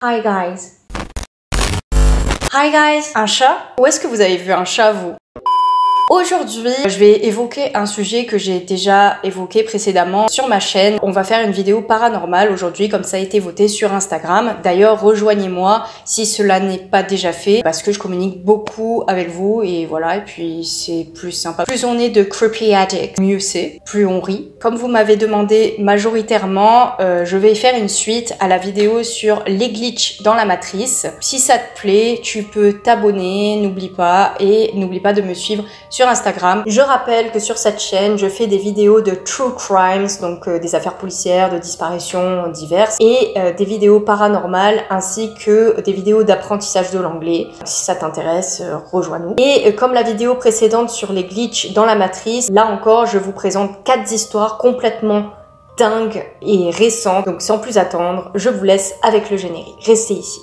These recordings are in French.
Hi guys. Hi guys. Un chat? Où est-ce que vous avez vu un chat, vous? Aujourd'hui, je vais évoquer un sujet que j'ai déjà évoqué précédemment sur ma chaîne. On va faire une vidéo paranormale aujourd'hui, comme ça a été voté sur Instagram. D'ailleurs, rejoignez-moi si cela n'est pas déjà fait, parce que je communique beaucoup avec vous et voilà, et puis c'est plus sympa. Plus on est de creepy addict, mieux c'est, plus on rit. Comme vous m'avez demandé majoritairement, je vais faire une suite à la vidéo sur les glitches dans la matrice. Si ça te plaît, tu peux t'abonner, n'oublie pas, et n'oublie pas de me suivre sur Instagram. Je rappelle que sur cette chaîne, je fais des vidéos de true crimes, donc des affaires policières, de disparitions diverses, et des vidéos paranormales, ainsi que des vidéos d'apprentissage de l'anglais. Si ça t'intéresse, rejoins-nous. Et comme la vidéo précédente sur les glitches dans la matrice, là encore, je vous présente 4 histoires complètement dingues et récentes. Donc sans plus attendre, je vous laisse avec le générique. Restez ici.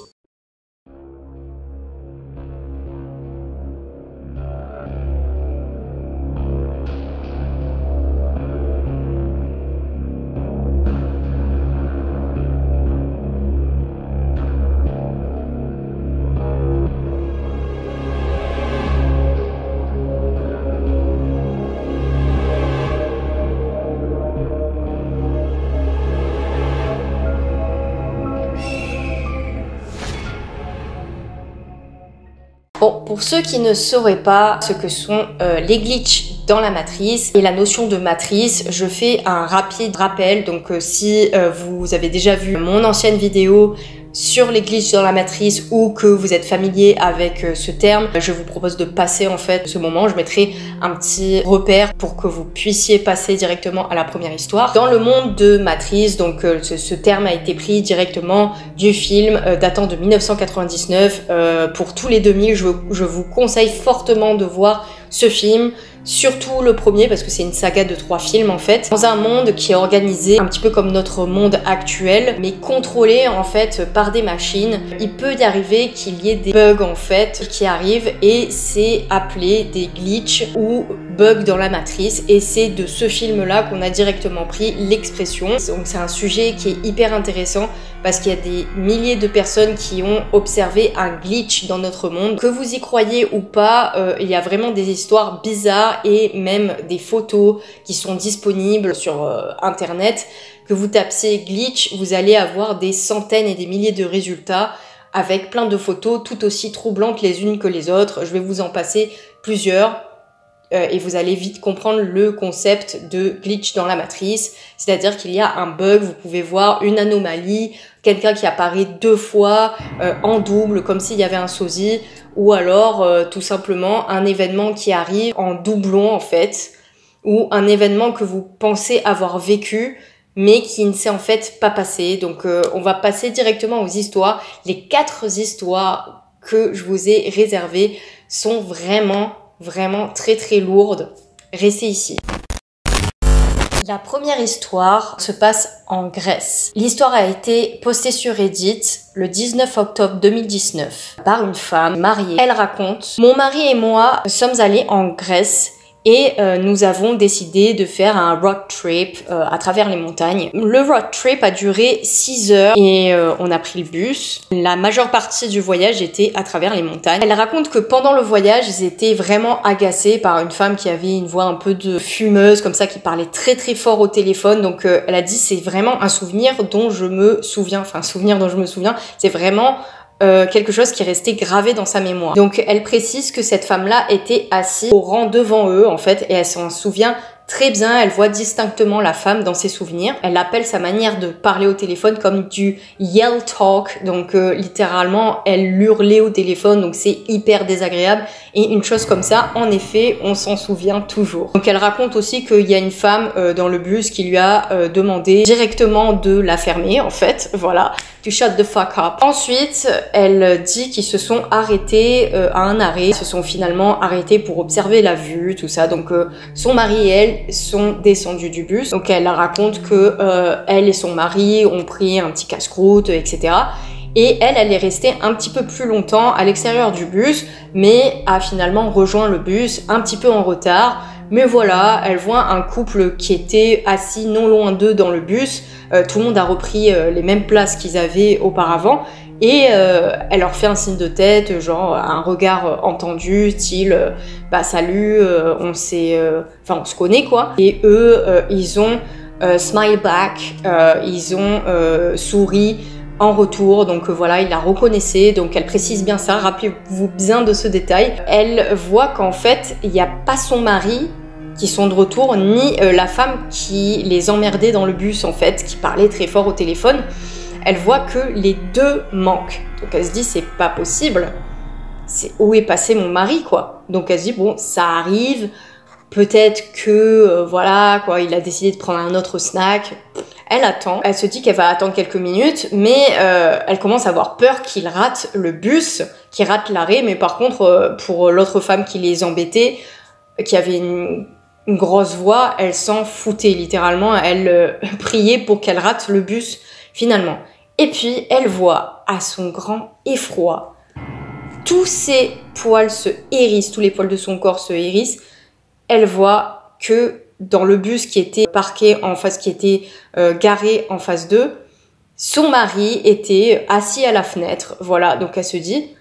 Bon, pour ceux qui ne sauraient pas ce que sont les glitches dans la matrice et la notion de matrice, je fais un rapide rappel. Donc si vous avez déjà vu mon ancienne vidéo sur les glitches dans la matrice ou que vous êtes familier avec ce terme, je vous propose de passer en fait ce moment. Je mettrai un petit repère pour que vous puissiez passer directement à la première histoire. Dans le monde de matrice, donc ce terme a été pris directement du film datant de 1999. Pour tous les 2000, je vous conseille fortement de voir ce film. Surtout le premier parce que c'est une saga de 3 films en fait, dans un monde qui est organisé un petit peu comme notre monde actuel, mais contrôlé en fait par des machines. Il peut y arriver qu'il y ait des bugs en fait qui arrivent et c'est appelé des glitches ou bugs dans la matrice, et c'est de ce film là qu'on a directement pris l'expression. Donc c'est un sujet qui est hyper intéressant parce qu'il y a des milliers de personnes qui ont observé un glitch dans notre monde. Que vous y croyez ou pas, il y a vraiment des histoires bizarres et même des photos qui sont disponibles sur internet. Que vous tapez glitch, vous allez avoir des centaines et des milliers de résultats avec plein de photos tout aussi troublantes les unes que les autres. Je vais vous en passer plusieurs. Et vous allez vite comprendre le concept de glitch dans la matrice, c'est-à-dire qu'il y a un bug, vous pouvez voir une anomalie, quelqu'un qui apparaît 2 fois en double, comme s'il y avait un sosie, ou alors tout simplement un événement qui arrive en doublon en fait, ou un événement que vous pensez avoir vécu, mais qui ne s'est en fait pas passé. Donc on va passer directement aux histoires. Les 4 histoires que je vous ai réservées sont vraiment très très lourde. Restez ici. La première histoire se passe en Grèce. L'histoire a été postée sur Reddit le 19 octobre 2019 par une femme mariée. Elle raconte: mon mari et moi sommes allés en Grèce et nous avons décidé de faire un road trip à travers les montagnes. Le road trip a duré 6 heures et on a pris le bus. La majeure partie du voyage était à travers les montagnes. Elle raconte que pendant le voyage, ils étaient vraiment agacés par une femme qui avait une voix un peu de fumeuse, comme ça, qui parlait très très fort au téléphone. Donc elle a dit: c'est vraiment un souvenir dont je me souviens. Enfin, un souvenir dont je me souviens. C'est vraiment quelque chose qui est resté gravé dans sa mémoire. Donc elle précise que cette femme-là était assise au rang devant eux en fait, et elle s'en souvient très bien. Elle voit distinctement la femme dans ses souvenirs. Elle appelle sa manière de parler au téléphone comme du yell talk, donc littéralement elle hurlait au téléphone, donc c'est hyper désagréable. Et une chose comme ça, en effet, on s'en souvient toujours. Donc elle raconte aussi qu'il y a une femme dans le bus qui lui a demandé directement de la fermer en fait, voilà, to shut the fuck up. Ensuite, elle dit qu'ils se sont arrêtés à un arrêt, ils se sont finalement arrêtés pour observer la vue, tout ça. Donc son mari et elle sont descendus du bus. Donc elle raconte que elle et son mari ont pris un petit casse-croûte, etc. Et elle est restée un petit peu plus longtemps à l'extérieur du bus, mais a finalement rejoint le bus un petit peu en retard. Mais voilà, elle voit un couple qui était assis non loin d'eux dans le bus. Tout le monde a repris les mêmes places qu'ils avaient auparavant. Et elle leur fait un signe de tête, genre un regard entendu, style bah salut, on se connaît quoi. Et eux, ils ont smile back, ils ont souri en retour, donc voilà, il la reconnaissait, donc elle précise bien ça, rappelez-vous bien de ce détail. Elle voit qu'en fait, il n'y a pas son mari qui sont de retour, ni la femme qui les emmerdait dans le bus en fait, qui parlait très fort au téléphone. Elle voit que les deux manquent, donc elle se dit c'est pas possible, où est passé mon mari quoi. Donc elle se dit bon, ça arrive, peut-être que voilà quoi, il a décidé de prendre un autre snack. Elle attend, elle se dit qu'elle va attendre quelques minutes, mais elle commence à avoir peur qu'il rate le bus, qu'il rate l'arrêt, mais par contre, pour l'autre femme qui les embêtait, qui avait une grosse voix, elle s'en foutait littéralement, elle priait pour qu'elle rate le bus finalement. Et puis, elle voit, à son grand effroi, tous ses poils se hérissent, tous les poils de son corps se hérissent. Elle voit que dans le bus qui était parqué en face, qui était garé en face d'eux, son mari était assis à la fenêtre. Voilà, donc elle se dit,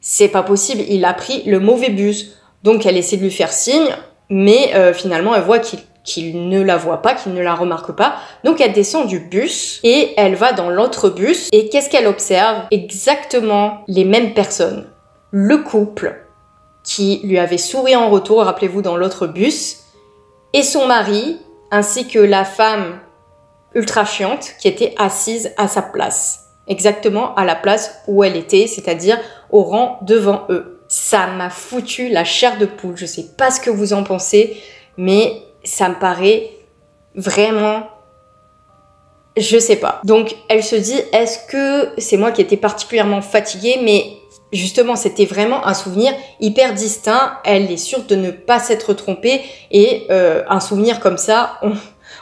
c'est pas possible, il a pris le mauvais bus. Donc elle essaie de lui faire signe, mais finalement elle voit qu'il ne la voit pas, qu'il ne la remarque pas. Donc elle descend du bus et elle va dans l'autre bus. Et qu'est-ce qu'elle observe? Exactement les mêmes personnes. Le couple qui lui avait souri en retour, rappelez-vous, dans l'autre bus, et son mari, ainsi que la femme ultra chiante qui était assise à sa place. Exactement à la place où elle était, c'est-à-dire au rang devant eux. Ça m'a foutu la chair de poule. Je sais pas ce que vous en pensez, mais ça me paraît vraiment... Je sais pas. Donc elle se dit, est-ce que c'est moi qui étais particulièrement fatiguée, mais justement, c'était vraiment un souvenir hyper distinct. Elle est sûre de ne pas s'être trompée et un souvenir comme ça,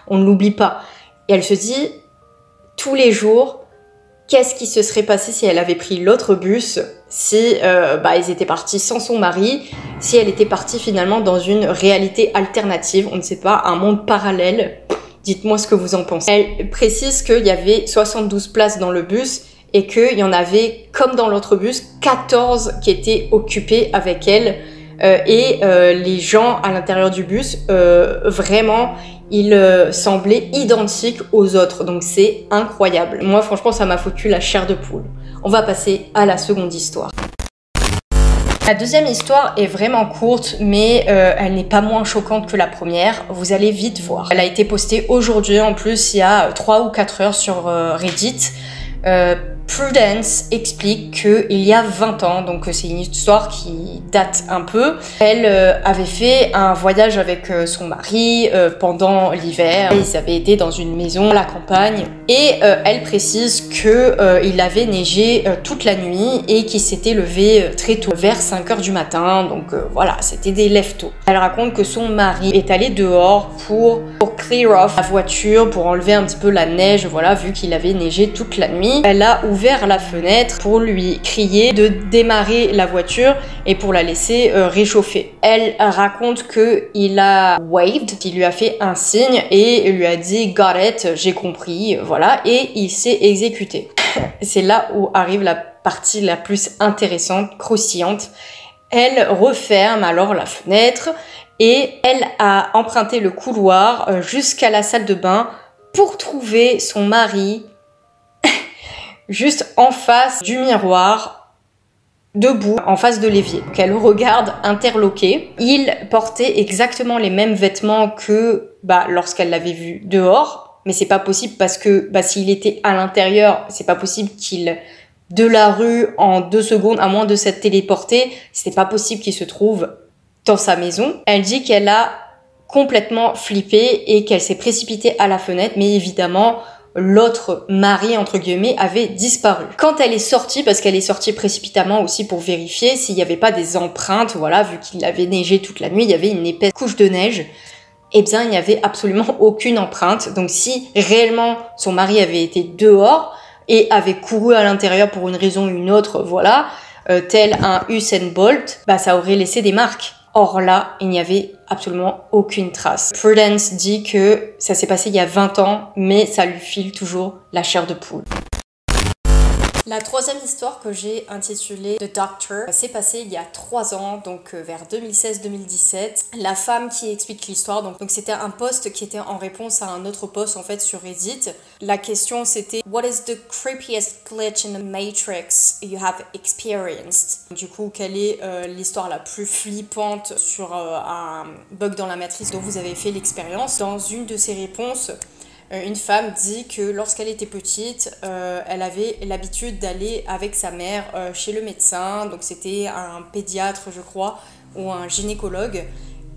on ne l'oublie pas. Et elle se dit, tous les jours, qu'est-ce qui se serait passé si elle avait pris l'autre bus, si ils étaient partis sans son mari, si elle était partie finalement dans une réalité alternative, on ne sait pas, un monde parallèle. Dites-moi ce que vous en pensez. Elle précise qu'il y avait 72 places dans le bus et qu'il y en avait, comme dans l'autre bus, 14 qui étaient occupés avec elle. Les gens à l'intérieur du bus, vraiment, ils semblaient identiques aux autres. Donc c'est incroyable. Moi, franchement, ça m'a foutu la chair de poule. On va passer à la seconde histoire. La deuxième histoire est vraiment courte, mais elle n'est pas moins choquante que la première. Vous allez vite voir. Elle a été postée aujourd'hui, en plus, il y a 3 ou 4 heures sur Reddit. Prudence explique qu'il y a 20 ans, donc c'est une histoire qui date un peu, elle avait fait un voyage avec son mari pendant l'hiver. Ils avaient été dans une maison à la campagne et elle précise que il avait neigé toute la nuit et qu'il s'était levé très tôt, vers 5 heures du matin, donc voilà, c'était des lève tôt. Elle raconte que son mari est allé dehors pour clear off la voiture, pour enlever un petit peu la neige, voilà, vu qu'il avait neigé toute la nuit. Elle a ouvert la fenêtre pour lui crier de démarrer la voiture et pour la laisser réchauffer. Elle raconte que il a waved, il lui a fait un signe et lui a dit got it, j'ai compris, voilà, et il s'est exécuté. C'est là où arrive la partie la plus intéressante, croustillante. Elle referme alors la fenêtre et elle a emprunté le couloir jusqu'à la salle de bain pour trouver son mari juste en face du miroir, debout, en face de l'évier. Donc elle regarde interloqué. Il portait exactement les mêmes vêtements que lorsqu'elle l'avait vu dehors, mais c'est pas possible parce que s'il était à l'intérieur, c'est pas possible qu'il de la rue en 2 secondes, à moins de s'être téléporté, c'était pas possible qu'il se trouve dans sa maison. Elle dit qu'elle a complètement flippé et qu'elle s'est précipitée à la fenêtre, mais évidemment l'autre mari entre guillemets avait disparu. Quand elle est sortie, parce qu'elle est sortie précipitamment aussi pour vérifier s'il n'y avait pas des empreintes, voilà, vu qu'il avait neigé toute la nuit, il y avait une épaisse couche de neige, eh bien il n'y avait absolument aucune empreinte. Donc si réellement son mari avait été dehors et avait couru à l'intérieur pour une raison ou une autre, voilà, tel un Usain Bolt, ça aurait laissé des marques. Or là, il n'y avait absolument aucune trace. Prudence dit que ça s'est passé il y a 20 ans, mais ça lui file toujours la chair de poule. La troisième histoire que j'ai intitulée The Doctor s'est passée il y a 3 ans, donc vers 2016-2017. La femme qui explique l'histoire, donc c'était un post qui était en réponse à un autre post en fait sur Reddit. La question c'était What is the creepiest glitch in the Matrix you have experienced? Du coup, quelle est l'histoire la plus flippante sur un bug dans la matrice dont vous avez fait l'expérience? Dans une de ses réponses, une femme dit que lorsqu'elle était petite, elle avait l'habitude d'aller avec sa mère chez le médecin, donc c'était un pédiatre je crois, ou un gynécologue,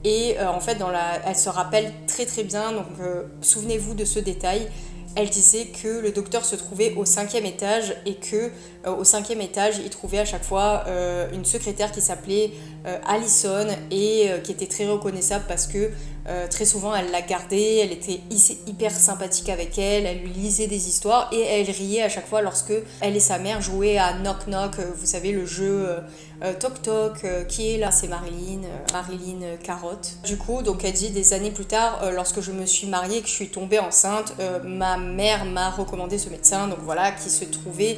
et en fait elle se rappelle très très bien, donc souvenez-vous de ce détail. Elle disait que le docteur se trouvait au 5e étage et que au 5e étage, il trouvait à chaque fois une secrétaire qui s'appelait Allison et qui était très reconnaissable parce que très souvent elle la gardait, elle était hyper sympathique avec elle, elle lui lisait des histoires et elle riait à chaque fois lorsque elle et sa mère jouaient à Knock Knock, vous savez le jeu Toc Toc, qui est là? C'est Marilyn Carotte. Du coup, donc elle dit des années plus tard, lorsque je me suis mariée et que je suis tombée enceinte, ma mère m'a recommandé ce médecin, donc voilà, qui se trouvait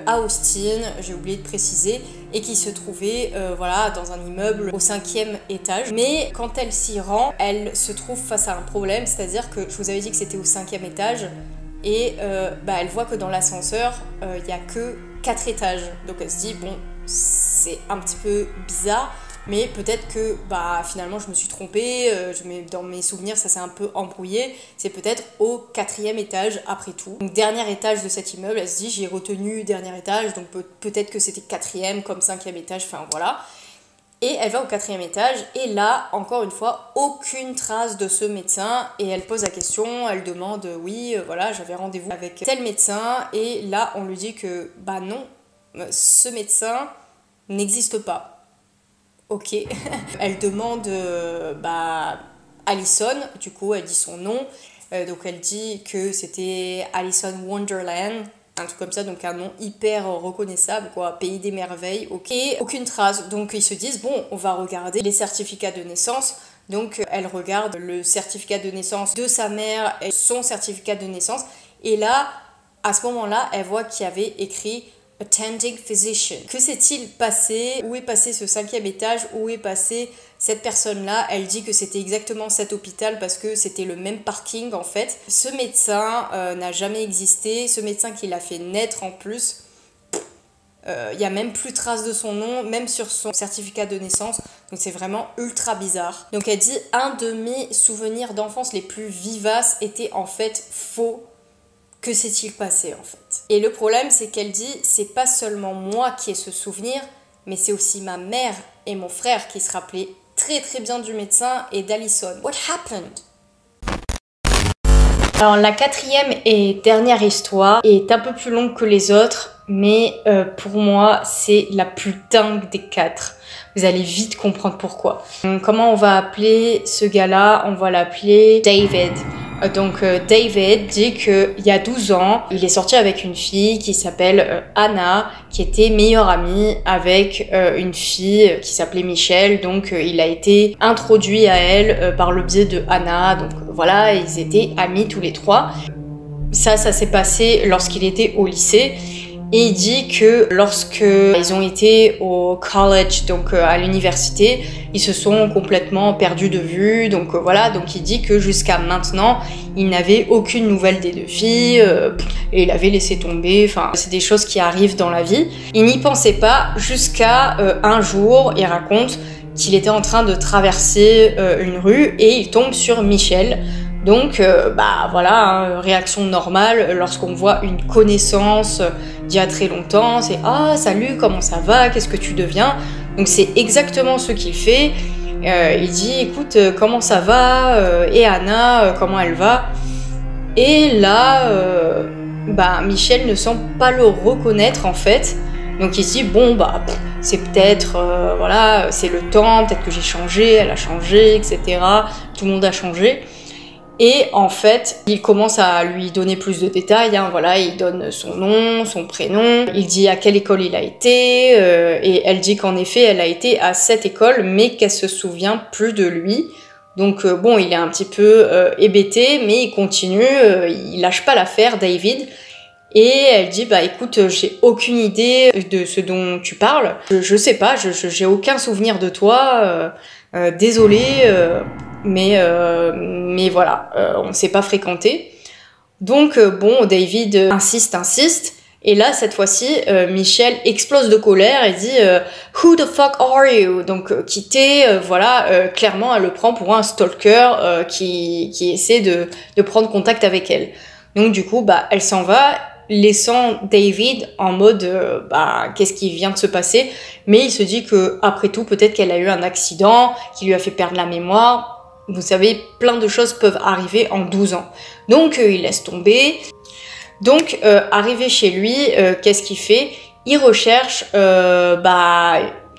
à Austin, j'ai oublié de préciser, et qui se trouvait voilà, dans un immeuble au 5e étage. Mais quand elle s'y rend, elle se trouve face à un problème, c'est-à-dire que je vous avais dit que c'était au 5e étage, et elle voit que dans l'ascenseur, il n'y a que 4 étages. Donc elle se dit, bon, c'est un petit peu bizarre, mais peut-être que finalement je me suis trompée, dans mes souvenirs ça s'est un peu embrouillé, c'est peut-être au 4e étage après tout. Donc dernier étage de cet immeuble, elle se dit j'ai retenu dernier étage, donc peut-être que c'était 4e comme 5e étage, enfin voilà. Et elle va au 4e étage, et là, encore une fois, aucune trace de ce médecin, et elle pose la question, elle demande, oui, voilà, j'avais rendez-vous avec tel médecin, et là, on lui dit que, non, ce médecin n'existe pas. Ok. Elle demande, Allison, du coup, elle dit son nom, donc elle dit que c'était Allison Wonderland, un truc comme ça, donc un nom hyper reconnaissable, quoi, pays des merveilles, ok. Et aucune trace, donc ils se disent, bon, on va regarder les certificats de naissance. Donc elle regarde le certificat de naissance de sa mère et son certificat de naissance, et là, à ce moment-là, elle voit qu'il y avait écrit Attending Physician. Que s'est-il passé? Où est passé ce 5e étage? Où est passée cette personne-là? Elle dit que c'était exactement cet hôpital parce que c'était le même parking en fait. Ce médecin n'a jamais existé. Ce médecin qui l'a fait naître en plus, il n'y a même plus trace de son nom, même sur son certificat de naissance. Donc c'est vraiment ultra bizarre. Donc elle dit, un de mes souvenirs d'enfance les plus vivaces était en fait faux. Que s'est-il passé en fait? Et le problème, c'est qu'elle dit, c'est pas seulement moi qui ai ce souvenir, mais c'est aussi ma mère et mon frère qui se rappelaient très très bien du médecin et d'Allison. What happened? Alors la 4e et dernière histoire est un peu plus longue que les autres, mais pour moi, c'est la plus dingue des 4. Vous allez vite comprendre pourquoi. Comment on va appeler ce gars-là? On va l'appeler David. Donc David dit qu'il y a 12 ans, il est sorti avec une fille qui s'appelle Anna, qui était meilleure amie avec une fille qui s'appelait Michelle. Donc il a été introduit à elle par le biais de Anna. Donc voilà, ils étaient amis tous les 3. Ça s'est passé lorsqu'il était au lycée. Et il dit que lorsque ils ont été au college, donc à l'université, ils se sont complètement perdus de vue. Donc voilà, donc il dit que jusqu'à maintenant, il n'avait aucune nouvelle des 2 filles et il avait laissé tomber. Enfin, c'est des choses qui arrivent dans la vie. Il n'y pensait pas jusqu'à un jour, il raconte qu'il était en train de traverser une rue et il tombe sur Michelle. Donc, voilà, hein, réaction normale lorsqu'on voit une connaissance d'il y a très longtemps, c'est « Ah, salut, comment ça va? Qu'est-ce que tu deviens ?» Donc c'est exactement ce qu'il fait. Il dit « Écoute, comment ça va? Et Anna, comment elle va ?» Et là, Michel ne semble pas le reconnaître en fait. Donc il se dit « Bon, c'est peut-être, voilà, c'est le temps, peut-être que j'ai changé, elle a changé, etc. Tout le monde a changé. » Et en fait, il commence à lui donner plus de détails, hein, voilà, il donne son nom, son prénom, il dit à quelle école il a été, et elle dit qu'en effet, elle a été à cette école, mais qu'elle se souvient plus de lui. Donc bon, il est un petit peu hébété, mais il continue, il lâche pas l'affaire, David. Et elle dit bah écoute, j'ai aucune idée de ce dont tu parles. Je sais pas, j'ai aucun souvenir de toi. Désolée, mais voilà, on s'est pas fréquenté. Donc bon, David insiste. Et là, cette fois-ci, Michelle explose de colère et dit Who the fuck are you? Donc quitter, voilà, clairement, elle le prend pour un stalker qui essaie de prendre contact avec elle. Donc du coup, bah, elle s'en va, laissant David en mode bah, qu'est-ce qui vient de se passer? Mais il se dit que après tout, peut-être qu'elle a eu un accident qui lui a fait perdre la mémoire. Vous savez, plein de choses peuvent arriver en 12 ans. Donc il laisse tomber. Donc, arrivé chez lui, qu'est-ce qu'il fait? Il recherche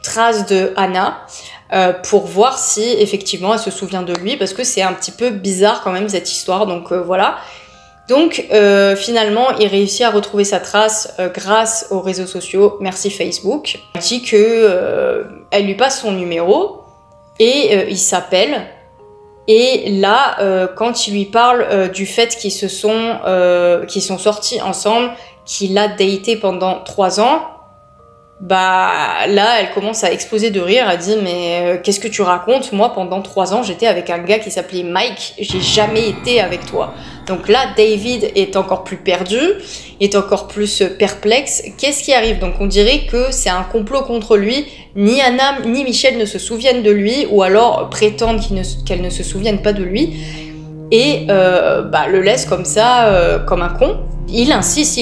trace de Anna pour voir si effectivement elle se souvient de lui, parce que c'est un petit peu bizarre quand même cette histoire. Donc voilà. Donc finalement, il réussit à retrouver sa trace grâce aux réseaux sociaux. Merci Facebook. Il dit que elle lui passe son numéro et il s'appelle. Et là, quand il lui parle du fait qu'ils sont sortis ensemble, qu'il a daté pendant 3 ans, bah là, elle commence à exploser de rire. Elle dit mais qu'est-ce que tu racontes? Moi, pendant 3 ans, j'étais avec un gars qui s'appelait Mike. J'ai jamais été avec toi. Donc là, David est encore plus perdu, est encore plus perplexe. Qu'est-ce qui arrive? Donc on dirait que c'est un complot contre lui. Ni Anna ni Michelle ne se souviennent de lui, ou alors prétendent qu'elles ne se souviennent pas de lui, et le laisse comme ça, comme un con. Il insiste,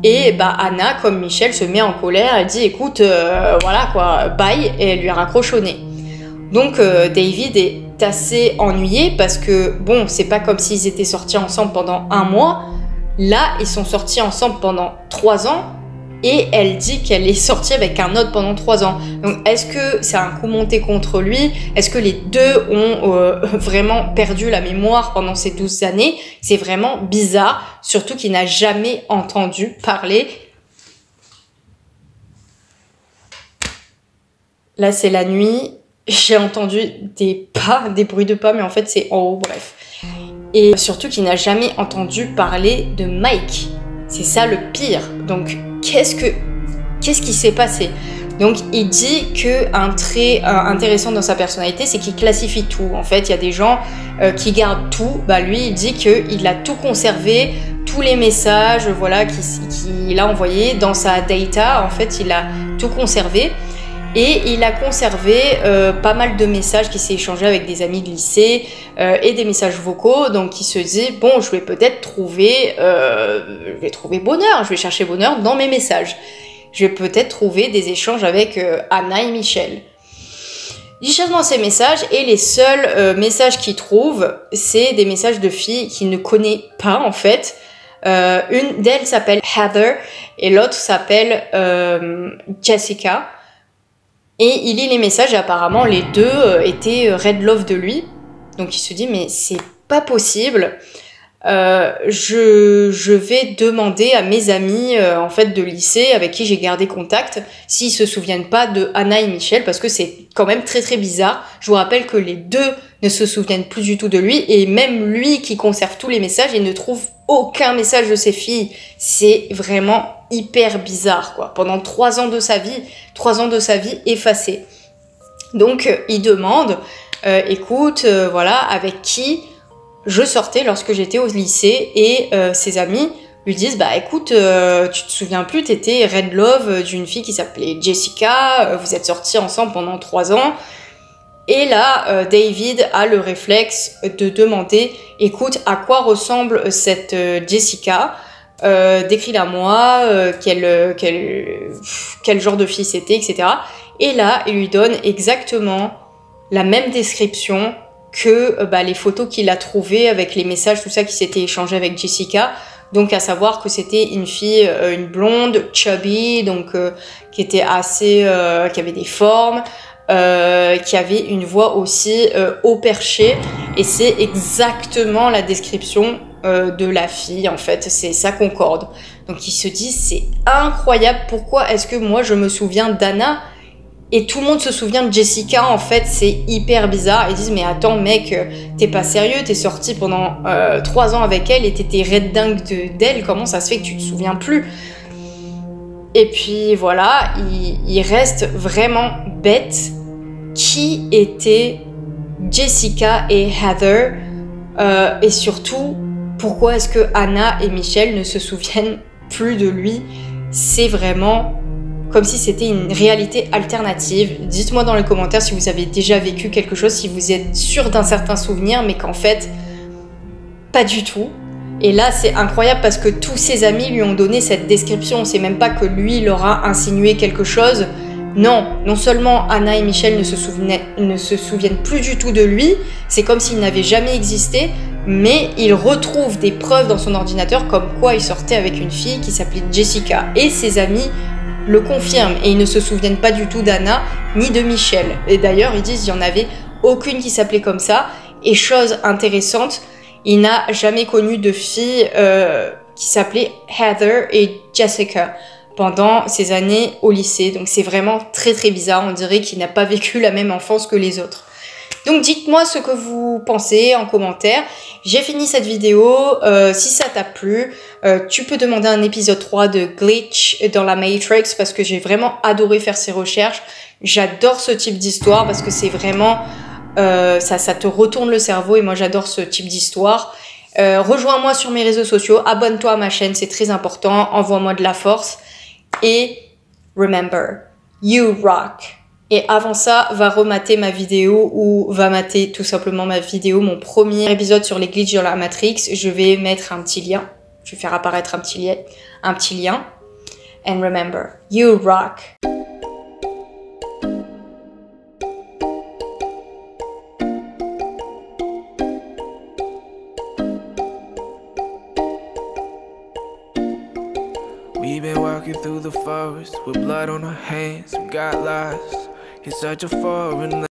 et bah Anna, comme Michelle, se met en colère. Elle dit écoute, voilà quoi, bye, et elle lui raccroche au nez. Donc David est assez ennuyé parce que bon, c'est pas comme s'ils étaient sortis ensemble pendant 1 mois. Là, ils sont sortis ensemble pendant 3 ans. Et elle dit qu'elle est sortie avec un autre pendant 3 ans. Donc est-ce que c'est un coup monté contre lui? Est-ce que les deux ont vraiment perdu la mémoire pendant ces 12 années? C'est vraiment bizarre, surtout qu'il n'a jamais entendu parler. Là c'est la nuit, j'ai entendu des pas, des bruits de pas, mais en fait c'est en haut, bref. Et surtout qu'il n'a jamais entendu parler de Mike. C'est ça le pire. Donc qu'est-ce qui s'est passé? Donc il dit que un trait intéressant dans sa personnalité, c'est qu'il classifie tout. En fait, il y a des gens qui gardent tout. Bah lui, il dit qu'il a tout conservé, tous les messages, voilà, qu'il a envoyés dans sa data. En fait, il a tout conservé. Et il a conservé pas mal de messages qu'il s'est échangés avec des amis de lycée et des messages vocaux. Donc il se dit bon, je vais peut-être trouver, bonheur, je vais chercher bonheur dans mes messages. Je vais peut-être trouver des échanges avec Anna et Michelle. Il cherche dans ses messages et les seuls messages qu'il trouve, c'est des messages de filles qu'il ne connaît pas en fait. Une d'elles s'appelle Heather et l'autre s'appelle Jessica. Et il lit les messages et apparemment les deux étaient red love de lui. Donc il se dit mais c'est pas possible. Je vais demander à mes amis en fait de lycée avec qui j'ai gardé contact s'ils se souviennent pas de Anna et Michelle, parce que c'est quand même très très bizarre. Je vous rappelle que les deux ne se souviennent plus du tout de lui, et même lui qui conserve tous les messages, il ne trouve aucun message de ses filles. C'est vraiment hyper bizarre quoi. Pendant 3 ans de sa vie effacés. Donc il demande écoute, voilà, avec qui je sortais lorsque j'étais au lycée, et ses amis lui disent bah écoute, tu te souviens plus, t'étais red love d'une fille qui s'appelait Jessica, vous êtes sortis ensemble pendant 3 ans. Et là, David a le réflexe de demander écoute, à quoi ressemble cette Jessica, décris-la moi, quel genre de fille c'était, etc. Et là, il lui donne exactement la même description que les photos qu'il a trouvées avec les messages, tout ça qui s'était échangé avec Jessica. Donc à savoir que c'était une fille, une blonde, chubby, donc qui était assez, qui avait des formes, qui avait une voix aussi haut perché, et c'est exactement la description de la fille en fait, ça concorde. Donc il se dit c'est incroyable, pourquoi est-ce que moi je me souviens d'Anna Et tout le monde se souvient de Jessica, en fait, c'est hyper bizarre. Ils disent, mais attends mec, t'es pas sérieux, t'es sorti pendant 3 ans avec elle et t'étais red dingue d'elle, comment ça se fait que tu te souviens plus? Et puis voilà, il reste vraiment bête. Qui étaient Jessica et Heather? Et surtout, pourquoi est-ce que Anna et Michelle ne se souviennent plus de lui? C'est vraiment comme si c'était une réalité alternative. Dites-moi dans les commentaires si vous avez déjà vécu quelque chose, si vous êtes sûr d'un certain souvenir, mais qu'en fait, pas du tout. Et là, c'est incroyable parce que tous ses amis lui ont donné cette description. C'est même pas que lui leur a insinué quelque chose. Non seulement Anna et Michelle ne se souviennent plus du tout de lui, c'est comme s'il n'avait jamais existé, mais il retrouve des preuves dans son ordinateur comme quoi il sortait avec une fille qui s'appelait Jessica. Et ses amis le confirment et ils ne se souviennent pas du tout d'Anna ni de Michelle. Et d'ailleurs, ils disent qu'il n'y en avait aucune qui s'appelait comme ça. Et chose intéressante, il n'a jamais connu de fille qui s'appelait Heather et Jessica pendant ses années au lycée. Donc c'est vraiment très très bizarre, on dirait qu'il n'a pas vécu la même enfance que les autres. Donc dites-moi ce que vous pensez en commentaire. J'ai fini cette vidéo, si ça t'a plu, tu peux demander un épisode 3 de Glitch dans la Matrix parce que j'ai vraiment adoré faire ces recherches. J'adore ce type d'histoire parce que c'est vraiment, ça te retourne le cerveau et moi j'adore ce type d'histoire. Rejoins-moi sur mes réseaux sociaux, abonne-toi à ma chaîne, c'est très important, envoie-moi de la force. Et remember, you rock. Et avant ça, va remater ma vidéo ou va mater tout simplement ma vidéo, mon premier épisode sur les glitches dans la Matrix. Je vais mettre un petit lien. Je vais faire apparaître un petit lien. And remember, you rock. We've been walking through the forest with blood on our hands. We got lost in such a foreign land.